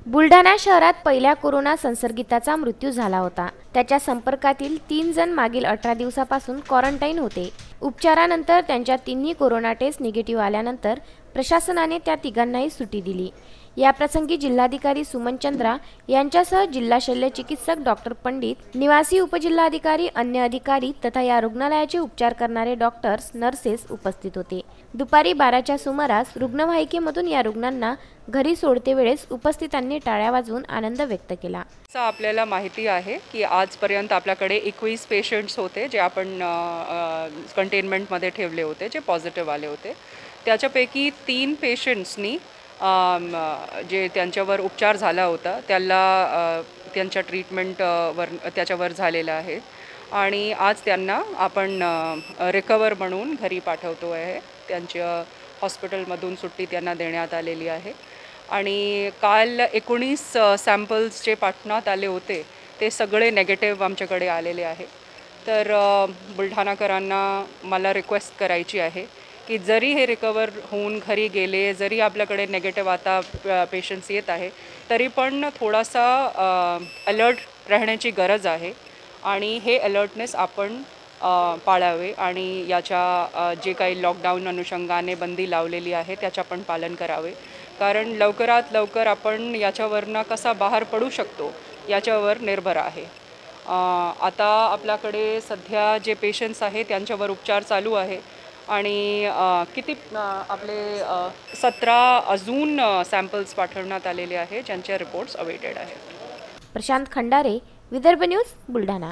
बुलढाणा शहरात पहिल्या कोरोना संसर्गिताचा मृत्यू झाला होता। त्याच्या संपर्कातील 3 जण मागील 18 दिवसापासून क्वारंटाईन होते। उपचारानंतर त्यांच्या तिन्ही कोरोना टेस्ट निगेटिव्ह आल्यानंतर प्रशासनाने त्या तिघांनाही सुट्टी दिली। या प्रसंगी जिल्हाधिकारी सुमन चंद्रा यांच्यासह जिल्हा शल्य चिकित्सक डॉक्टर पंडित, निवासी उपजिल्हाधिकारी, अन्य अधिकारी तथा या रुग्णालयाचे उपचार करणारे डॉक्टर्स, नर्सेस उपस्थित होते। दुपारी 12च्या सुमारास रुग्णवाहिकेमधून या रुग्णांना घरी सोडते वेळेस उपस्थितांनी टाळ्या वाजवून आनंद व्यक्त केला। आपल्याला माहिती आहे की आजपर्यंत आपल्याकडे 21 पेशंट्स होते जे आपण कंटेनमेंटमध्ये ठेवले होते, जे पॉझिटिव्ह आले होते। त्याच्यापैकी 3 पेशंट्सनी जे त्यांच्यावर उपचार झाला होता त्याला त्यांच्या ट्रीटमेंटवर त्याच्यावर झालेला आहे आणि आज त्यांना आपण रिकवर म्हणून घरी पाठवतो आहे। त्यांच्या हॉस्पिटलमधून सुट्टी त्यांना देण्यात आलेली आहे आणि काल 19 सॅम्पल्स जे पाठवण्यात आले होते ते सगळे नेगेटिव्ह आमच्याकडे आलेले आहे। तर बुलढाणाकरांना मला रिक्वेस्ट करायची आहे की जरी हे रिकवर होऊन घरी गेले, जरी आपल्याकडे नेगेटिव्ह आता पेशंट्स येत आहे, तरी पण थोडासा अलर्ट राहण्याची गरज आहे आणि हे अलर्टनेस आपण पाळावे आणि याच्या जे काही लॉकडाऊन अनुषंगाने बंदी लावलेली आहे त्याचं पण पालन करावे, कारण लवकरात लवकर आपण याच्यावरनं कसा बाहेर पडू शकतो याच्यावर निर्भर आहे। आता आपल्याकडे सध्या जे पेशंट्स आहेत त्यांच्यावर उपचार चालू आहे आणि किती आपले 17 अजून सॅम्पल्स पाठवण्यात आलेले आहे ज्यांचे रिपोर्ट्स अवेटेड आहेत। प्रशांत खंडारे, विदर्भ न्यूज, बुलढाणा।